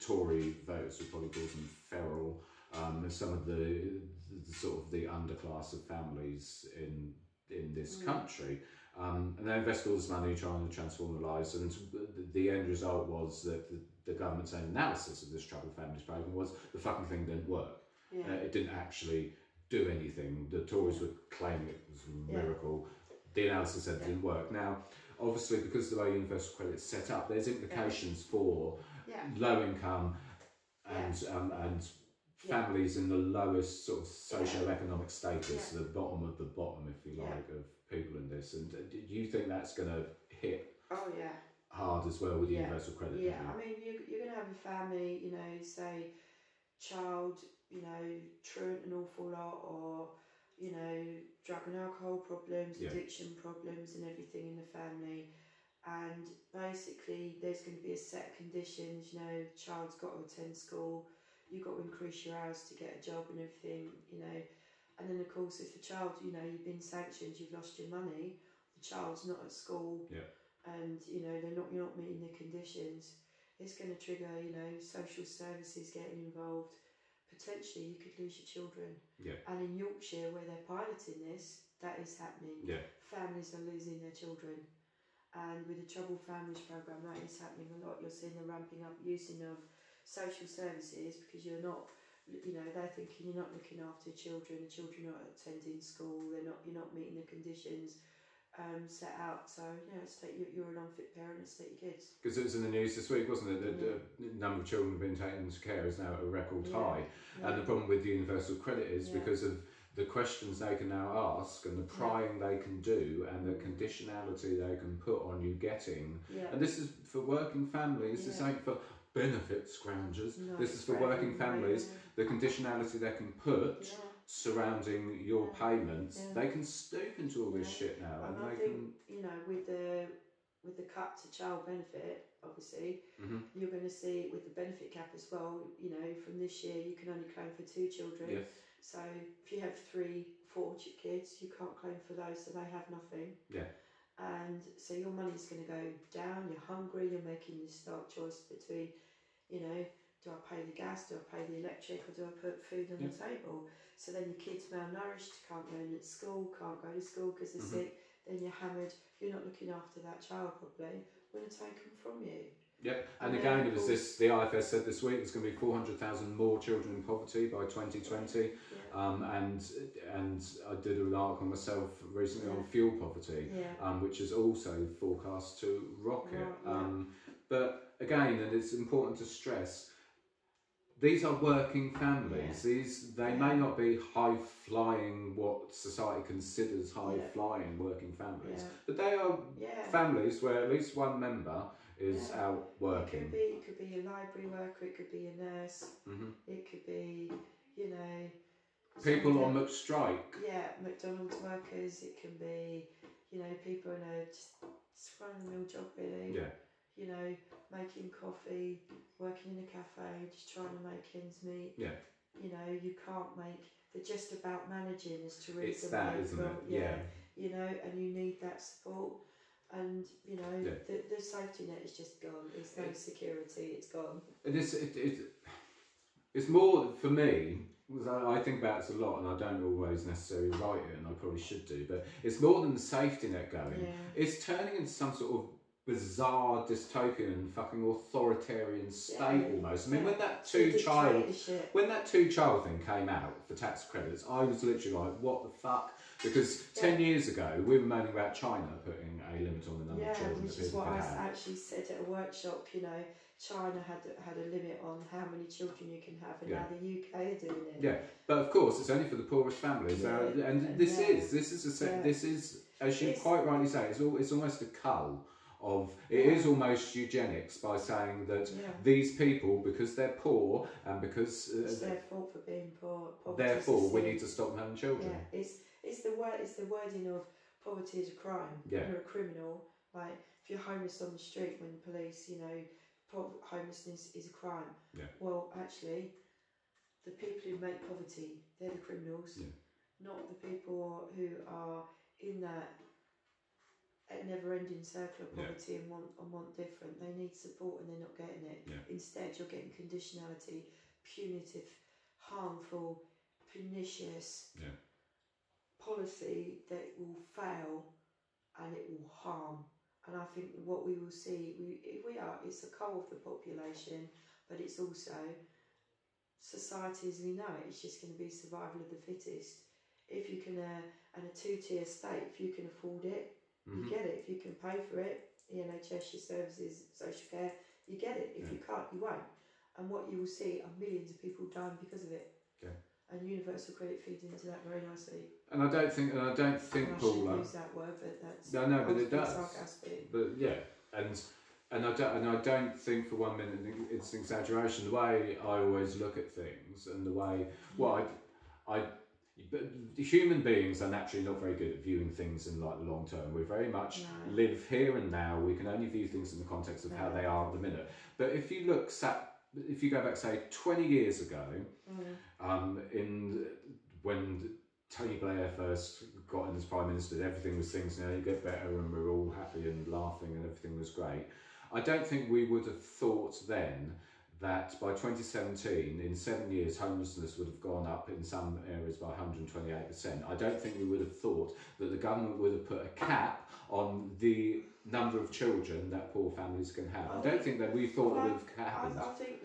Tory voters would probably call them feral, and some of the sort of the underclass of families in this country. And they invested all this money trying to transform the lives, and the end result was that the government's own analysis of this Troubled Families Programme was the fucking thing didn't work. It didn't actually do anything. The Tories were claiming it was a miracle. The analysis said it didn't work. Now, obviously, because of the way universal credit is set up, there's implications for low income and families in the lowest sort of socio-economic status, the bottom of the bottom, if you like, of people in this. And do you think that's going to hit hard as well with universal credit? Yeah, I mean, you're going to have a family, you know, say, child, you know, truant an awful lot, or, you know, drug and alcohol problems, addiction problems and everything in the family. and basically there's going to be a set of conditions. You know, the child's got to attend school, you've got to increase your hours to get a job and everything, you know. And then of course if the child, you know, you've been sanctioned, you've lost your money, the child's not at school, and you know you're not meeting the conditions, it's going to trigger, you know, social services getting involved. Potentially you could lose your children. And in Yorkshire, where they're piloting this, that is happening. Families are losing their children, and with the Troubled Families programme, that is happening a lot. You're seeing the ramping up using of social services, because you're not, you know, they're thinking you're not looking after children, the children are not attending school, you're not meeting the conditions set out. So yeah, you're an unfit parent, let's take your kids. Because it was in the news this week, wasn't it? The number of children being taken into care is now at a record high. And the problem with the universal credit is because of the questions they can now ask and the prying they can do and the conditionality they can put on you getting. And this is for working families, this ain't for benefit scroungers. No, this is for working families. The conditionality they can put surrounding your payments, they can stoop into all this shit now. And I think, you know, with the cut to child benefit, obviously, you're going to see with the benefit cap as well, you know, from this year you can only claim for 2 children. So if you have 3, 4 kids, you can't claim for those, so they have nothing. And so your money's going to go down, you're hungry, you're making this stark choice between, you know, do I pay the gas, do I pay the electric, or do I put food on the table? So then your kid's malnourished, can't learn at school, can't go to school because they're sick, then you're hammered, you're not looking after that child properly, we're going to take them from you. And again, it was this, the IFS said this week, there's going to be 400,000 more children in poverty by 2020. And I did an article myself recently on fuel poverty, which is also forecast to rocket. But again, and it's important to stress, these are working families. They may not be high-flying, what society considers high-flying working families, but they are families where at least one member is out working. It could be a library worker, it could be a nurse, it could be, you know, people on strike. McDonald's workers, it can be, you know, people in a just run-of-the-mill job really. You know, making coffee, working in a cafe, just trying to make ends meet. You know, you can't make, they're just about managing, as Teresa. It's that, isn't it? You know, and you need that support. And, you know, the safety net is just gone. There's no security, it's gone. And it's more, for me, I think about this a lot and I don't always necessarily write it, and I probably should do, but it's more than the safety net going. It's turning into some sort of bizarre dystopian fucking authoritarian state almost. I mean, when that two child thing came out for tax credits, I was literally like, what the fuck? Because 10 years ago we were moaning about China putting a limit on the number of children that people could have. Which is what I actually said at a workshop, you know, China had a limit on how many children you can have, and now the UK are doing it. But of course it's only for the poorest families. And this is, as you quite rightly say, it's almost a cull of, it is almost eugenics by saying that these people, because they're poor and because it's their fault for being poor, therefore we need to stop them having children. It's the wording of poverty is a crime. You're a criminal. Like if you're homeless on the street, when the police, you know, homelessness is a crime. Well, actually, the people who make poverty, they're the criminals, not the people who are in that never-ending circle of poverty and want different. They need support and they're not getting it. Instead, you're getting conditionality, punitive, harmful, pernicious policy that will fail and it will harm. And I think what we will see, it's a cull of the population, but it's also society as we know it. It's just going to be survival of the fittest. If you can, and a 2-tier state, if you can afford it, you get it. If you can pay for it, the NHS, your services, social care, you get it. If you can't, you won't. And what you will see are millions of people dying because of it. And universal credit feeds into that very nicely. And I don't think, Paula. I shouldn't use that word, but that's but it does. Sarcastic. But and I don't think for 1 minute it's an exaggeration. The way I always look at things, and the way but human beings are naturally not very good at viewing things in like the long term. We very much live here and now. We can only view things in the context of how they are at the minute. But if you go back, say, 20 years ago, when Tony Blair first got in as Prime Minister, everything was things now you get better and we're all happy and laughing and everything was great. I don't think we would have thought then that by 2017, in 7 years, homelessness would have gone up in some areas by 128%. I don't think we would have thought that the government would have put a cap on the number of children that poor families can have. I don't think that we thought it would have happened. I think,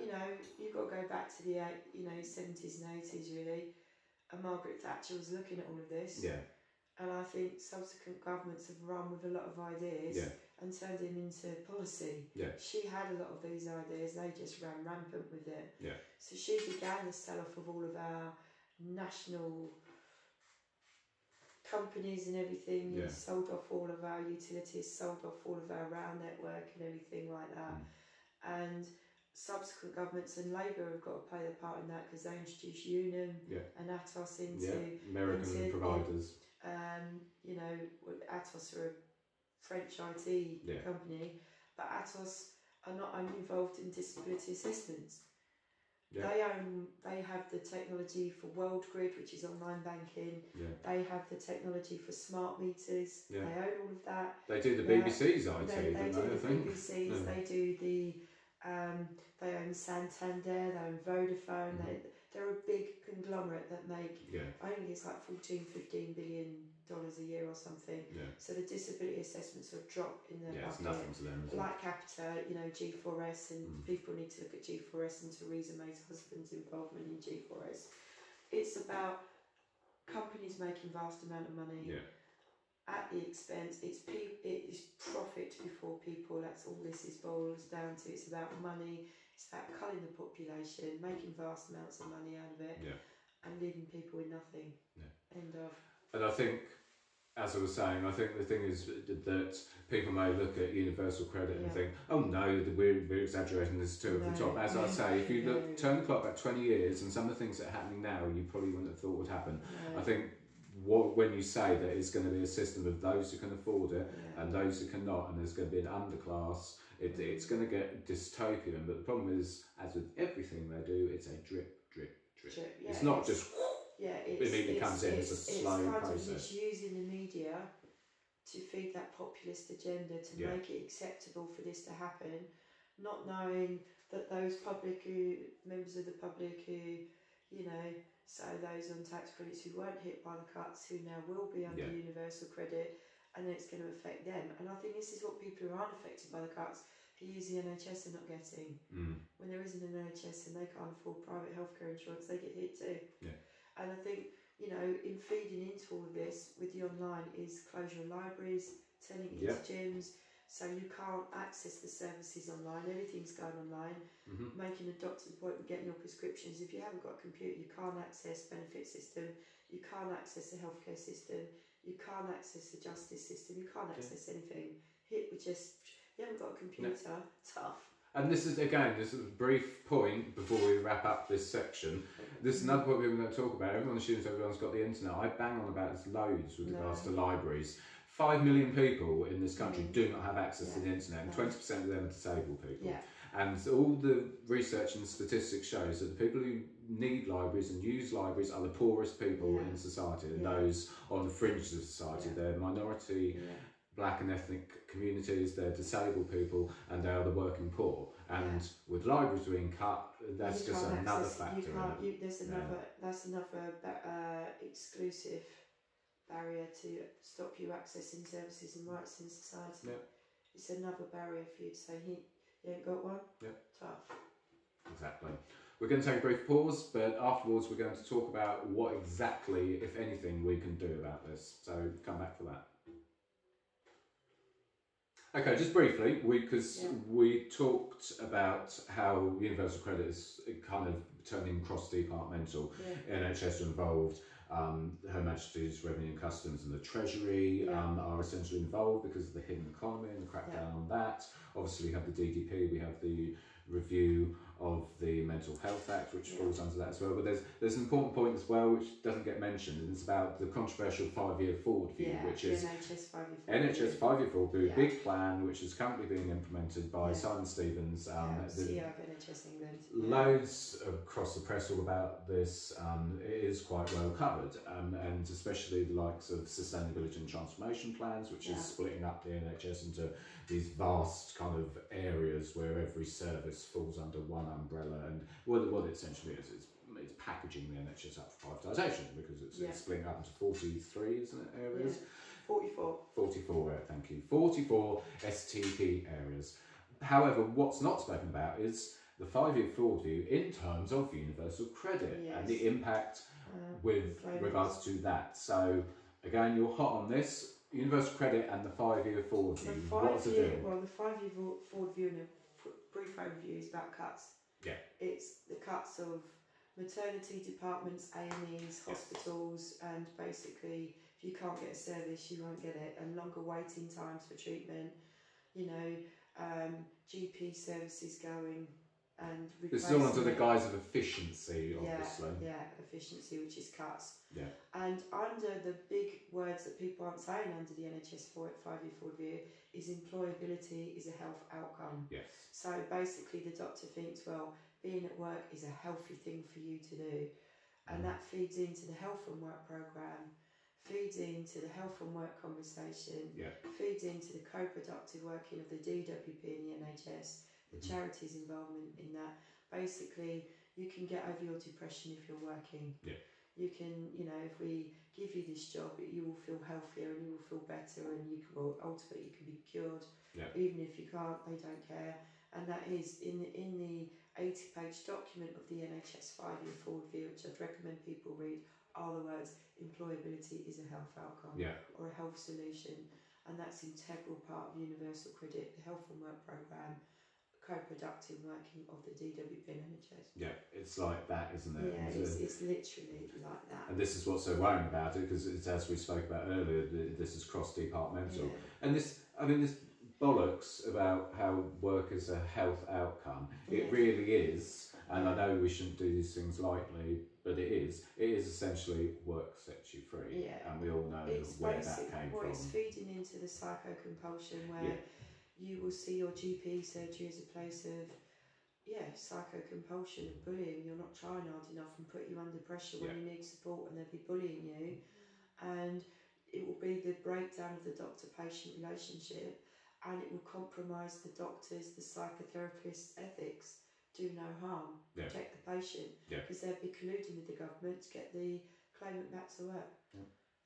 you've got to go back to the 70s and 80s really, and Margaret Thatcher was looking at all of this. Yeah. And I think subsequent governments have run with a lot of ideas and turned them into policy. Yeah. She had a lot of these ideas, they just ran rampant with it. Yeah. So she began the sell-off of all of our national companies and everything, and sold off all of our utilities, sold off all of our rail network and everything like that. And subsequent governments and Labour have got to play their part in that because they introduced Unum and Atos into American providers. Atos are a French IT company, but Atos are not only involved in disability assessments. Yeah. They have the technology for World Grid, which is online banking. Yeah. They have the technology for smart meters. Yeah. They own all of that. They do the BBC's IT. They do the BBC's. They do the. They own Santander. They own Vodafone. They're a big conglomerate that make. Yeah. I think it's like $14-15 billion a year or something. Yeah. So the disability assessments have dropped in their bucket. It's nothing to them. Like Capita, G4S, and people need to look at G4S and Theresa May's husband's involvement in G4S. It's about companies making vast amount of money at the expense. It is profit before people. That's all this boils down to. It's about money. It's about culling the population, making vast amounts of money out of it, and leaving people with nothing. Yeah. End of. And I think, as I was saying, I think the thing is that people may look at universal credit and think, oh no, we're exaggerating this too over the top. As I say, if you turn the clock back 20 years and some of the things that are happening now, you probably wouldn't have thought would happen. I think when you say that it's going to be a system of those who can afford it and those who cannot, and there's going to be an underclass, it's going to get dystopian. But the problem is, as with everything they do, it's a drip, drip, drip. It's not just... it immediately comes in. It's a slow process. It's using the media to feed that populist agenda to make it acceptable for this to happen, not knowing that those members of the public who, so those on tax credits who weren't hit by the cuts, who now will be under universal credit, and then it's going to affect them. And I think this is what people who aren't affected by the cuts, who use the NHS, are not getting. When there isn't an NHS and they can't afford private healthcare insurance, they get hit too. Yeah. And I think, in feeding into all of this with the online is closure of libraries, turning it into gyms, so you can't access the services online, everything's going online, making a doctor's appointment, getting your prescriptions. If you haven't got a computer, you can't access benefit system, you can't access the healthcare system, you can't access the justice system, you can't access anything. You haven't got a computer, tough. And this is a brief point before we wrap up this section. This is another point we're going to talk about. Everyone assumes everyone's got the internet. I bang on about this loads with regards to libraries. 5 million people in this country do not have access to the internet, and 20% of them are disabled people. Yeah. And all the research and statistics shows that the people who need libraries and use libraries are the poorest people in society, and those on the fringes of society. They're minority, black and ethnic communities, they're disabled people, and they are the working poor. And with libraries being cut, that's just another factor. That's another exclusive barrier to stop you accessing services and rights in society. Yeah. It's another barrier for you to say, you ain't got one? Yeah. Tough. Exactly. We're going to take a brief pause, but afterwards we're going to talk about what exactly, if anything, we can do about this. So come back for that. Okay, just briefly, because we talked about how universal credit is kind of turning cross-departmental. NHS are involved, Her Majesty's Revenue and Customs and the Treasury are essentially involved because of the hidden economy and the crackdown on that. Obviously we have the DDP, we have the review of the Mental Health Act, which falls under that as well. But there's an important point as well, which doesn't get mentioned, and it's about the controversial 5-year forward view, which is NHS 5-year forward view, big plan, which is currently being implemented by Simon Stevens, CEO of NHS England. Loads across the press all about this. It is quite well covered, and especially the likes of sustainability and transformation plans, which is splitting up the NHS into these vast kind of areas where every service falls under one umbrella. And what it essentially is, it's packaging the NHS up for privatisation, because it's splitting up into 43, isn't it, areas? 44. 44, thank you. 44 STP areas. However, what's not spoken about is the 5-year forward view in terms of universal credit and the impact with regards to that. So, again, you're hot on this. Universal credit and the 5-year forward view. What's it doing? Well, the 5-year forward view, in a brief overview, is about cuts. Yeah. It's the cuts of maternity departments, A&Es, hospitals, and basically, if you can't get a service, you won't get it, and longer waiting times for treatment. You know, GP services going and this is all under the guise of efficiency, obviously. Efficiency, which is cuts. Yeah. And under the big words that people aren't saying under the NHS 5-year forward view is employability is a health outcome. Yes. So basically the doctor thinks, well, being at work is a healthy thing for you to do. And that feeds into the health and work programme, feeds into the health and work conversation, feeds into the co-productive working of the DWP and the NHS, the charities' involvement in that. Basically, you can get over your depression if you're working. Yeah. You can, you know, if we give you this job, you will feel healthier and you will feel better, and you can, well, ultimately you can be cured. Yeah. Even if you can't, they don't care. And that is in the 80-page document of the NHS 5-year forward view, which I'd recommend people read, are the words employability is a health outcome or a health solution, and that's an integral part of universal credit, the health and work programme, co-productive working of the DWP and NHS. Yeah, it's like that, isn't it? Yeah, it's literally like that. And this is what's so worrying about it, because it's, as we spoke about earlier, this is cross-departmental. And this bollocks about how work is a health outcome. It really is, and I know we shouldn't do these things lightly, but it is essentially work sets you free. Yeah. And we all know where that came from. It's feeding into the psycho-compulsion where you will see your GP surgery as a place of psycho-compulsion and bullying. You're not trying hard enough and put you under pressure when you need support, and they'll be bullying you. And it will be the breakdown of the doctor-patient relationship, and it will compromise the doctors, the psychotherapists' ethics. Do no harm, protect the patient, because they'll be colluding with the government to get the claimant back to work.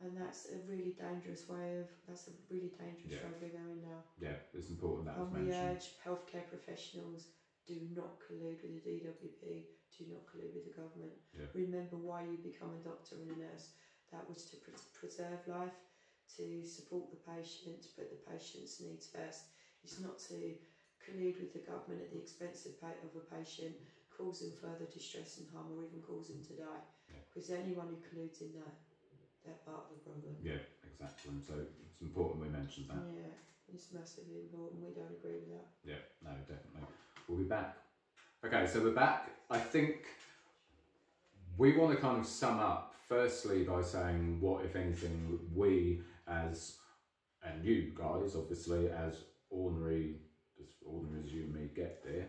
And that's a really dangerous road we're going down. Yeah, it's important that was mentioned. And we mentioned. urge healthcare professionals, do not collude with the DWP, do not collude with the government. Yeah. Remember why you become a doctor and a nurse. That was to preserve life, to support the patient, to put the patient's needs first. It's not to collude with the government at the expense of a patient, cause them further distress and harm, or even cause them to die. Because anyone who colludes in that, they're part of the problem. Yeah, exactly. So it's important we mention that. Yeah, it's massively important. We don't agree with that. Yeah, no, definitely. We'll be back. Okay, so we're back. I think we want to kind of sum up firstly by saying what, if anything, we as, and you guys, obviously, as ordinary as you and me get there,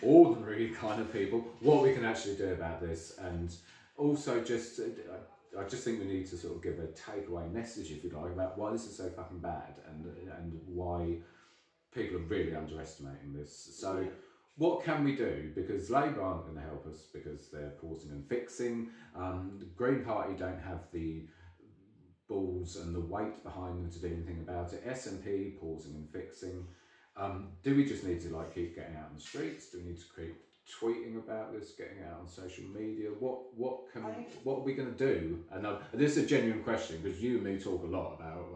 ordinary kind of people, what we can actually do about this, and also just I just think we need to sort of give a takeaway message, if you like, about why this is so fucking bad, and why people are really underestimating this. So what can we do? Because Labour aren't going to help us because they're pausing and fixing. The Green Party don't have the balls and the weight behind them to do anything about it. SNP pausing and fixing. Do we just need to keep getting out in the streets? Do we need to keep tweeting about this, getting it out on social media? What are we going to do? And this is a genuine question, because you and me talk a lot about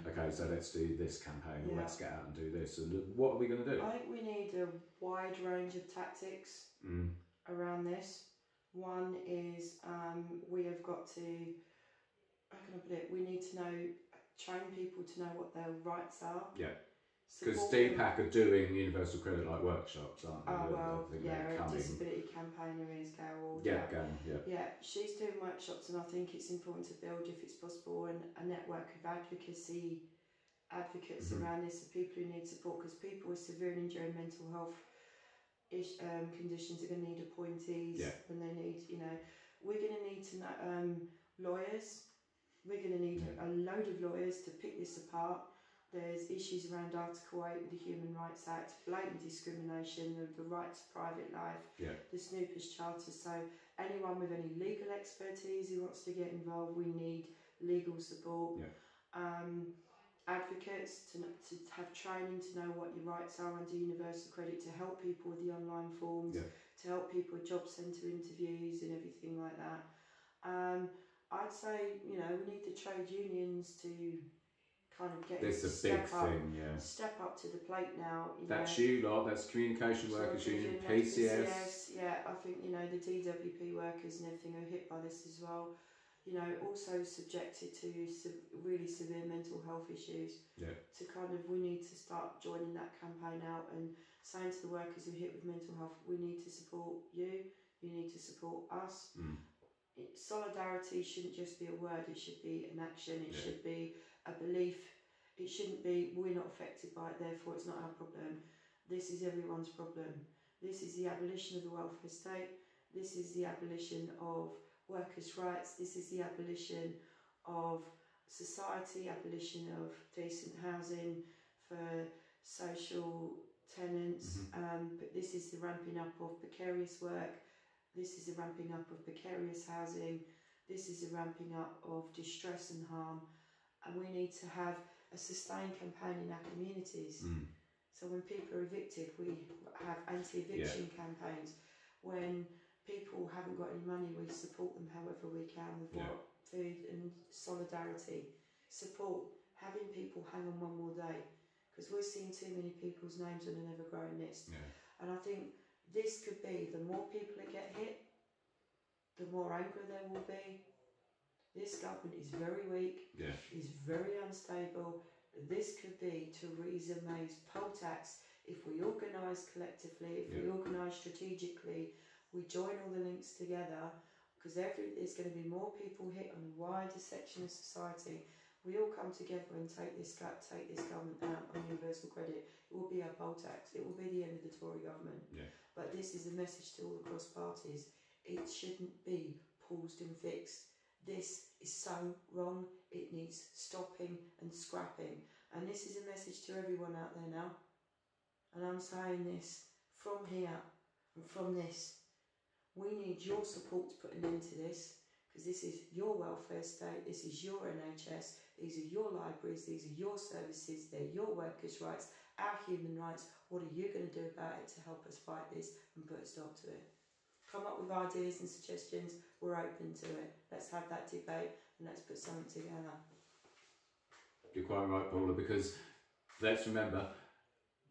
okay, so let's do this campaign, or let's get out and do this, and what are we going to do? I think we need a wide range of tactics around this. One is we have got to, how can I put it, we need to train people to know what their rights are. Yeah. Because DPAC are doing universal credit like workshops, aren't they? Oh well, yeah, they're a disability campaigner is Gail. Yeah, she's doing workshops, and I think it's important to build, if it's possible, a network of advocates around this, of people who need support, because people with severe and enduring mental health conditions are going to need appointees, and they need, we're going to need to know, lawyers. We're going to need a load of lawyers to pick this apart. There's issues around Article 8 of the Human Rights Act, blatant discrimination, the right to private life, the Snoopers Charter. So anyone with any legal expertise who wants to get involved, we need legal support. Advocates to have training to know what your rights are under universal credit, to help people with the online forms, to help people with job centre interviews and everything like that. I'd say, we need the trade unions to kind of get step up to the plate now. That's you lot, that's Communication Workers Union, PCS. I think, the DWP workers and everything are hit by this as well. Also subjected to really severe mental health issues. To kind of, we need to start joining that campaign out and saying to the workers who are hit with mental health, we need to support you, you need to support us. Solidarity shouldn't just be a word, it should be an action, it should be a belief. It shouldn't be, we're not affected by it, therefore it's not our problem. This is everyone's problem. This is the abolition of the welfare state. This is the abolition of workers' rights. This is the abolition of society, abolition of decent housing for social tenants. But this is the ramping up of precarious work. This is the ramping up of precarious housing. This is the ramping up of distress and harm. And we need to have a sustained campaign in our communities. So when people are evicted, we have anti-eviction campaigns. When people haven't got any money, we support them however we can with food and solidarity. Support, having people hang on one more day, because we're seeing too many people's names on an ever-growing list. And I think this could be, the more people that get hit, the more angry there will be. This government is very weak, is very unstable. This could be Theresa May's poll tax. If we organise collectively, if we organise strategically, we join all the links together, because there's going to be more people hit on a wider section of society. We all come together and take this government out on universal credit. It will be our poll tax. It will be the end of the Tory government. But this is a message to all the cross parties. It shouldn't be paused and fixed. This is so wrong. It needs stopping and scrapping. And this is a message to everyone out there now. And I'm saying this from here and from this. We need your support to put an end to this, because this is your welfare state, this is your NHS, these are your libraries, these are your services, they're your workers' rights, our human rights. What are you going to do about it to help us fight this and put a stop to it? Come up with ideas and suggestions, we're open to it. Let's have that debate and let's put something together. You're quite right, Paula, because let's remember,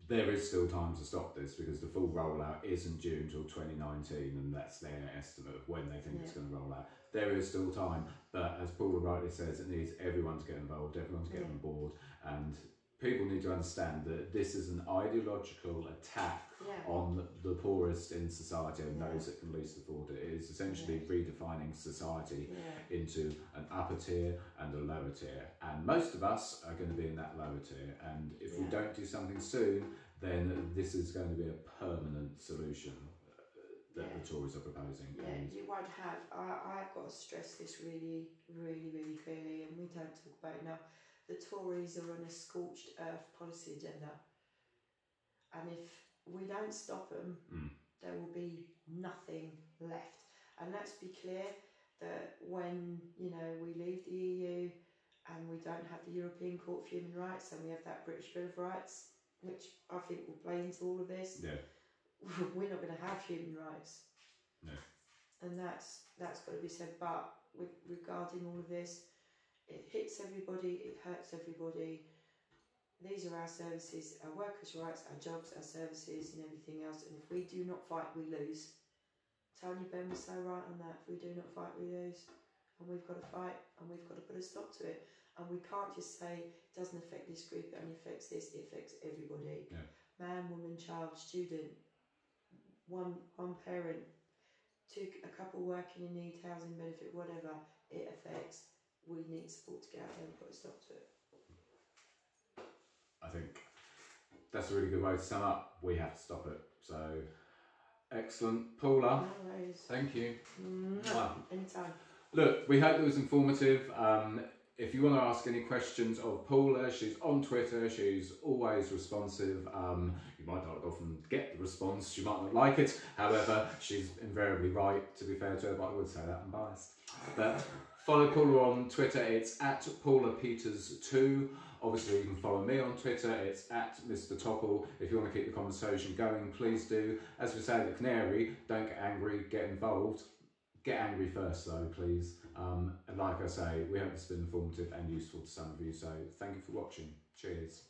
there is still time to stop this, because the full rollout isn't due until 2019, and that's their estimate of when they think it's going to roll out. There is still time, but as Paula rightly says, it needs everyone to get involved, everyone to get on board, and people need to understand that this is an ideological attack on the poorest in society and those that can least afford it. It is essentially redefining society into an upper tier and a lower tier, and most of us are going to be in that lower tier, and if we don't do something soon, then this is going to be a permanent solution that the Tories are proposing. You won't have, I've got to stress this really, really, really clearly, and we don't talk about it enough. The Tories are on a scorched earth policy agenda, and if we don't stop them, there will be nothing left. And let's be clear that when we leave the EU and we don't have the European Court of Human Rights and we have that British Bill of Rights, which I think will play into all of this, we're not going to have human rights. And that's got to be said. But regarding all of this, it hits everybody, it hurts everybody. These are our services, our workers' rights, our jobs, our services and everything else. And if we do not fight, we lose. Tony Benn was so right on that. If we do not fight, we lose. And we've got to fight, and we've got to put a stop to it. And we can't just say it doesn't affect this group, it only affects this, it affects everybody. Yeah. Man, woman, child, student, one parent, a couple working in need, housing benefit, whatever it affects, we need support to get out there and put a stop to it. I think that's a really good way to sum up. We have to stop it. So, excellent. Paula, No worries. thank you. No, anytime. Look, we hope it was informative. If you want to ask any questions of Paula, she's on Twitter, she's always responsive. You might not often get the response, she might not like it. However, she's invariably right, to be fair to her, but I would say that I'm biased. But follow Paula on Twitter, it's at Paula Peters 2. Obviously, you can follow me on Twitter, it's at Mr. Topple. If you want to keep the conversation going, please do. As we say at the Canary, don't get angry, get involved. Get angry first though, please. And like I say, we hope it's been informative and useful to some of you, so thank you for watching. Cheers.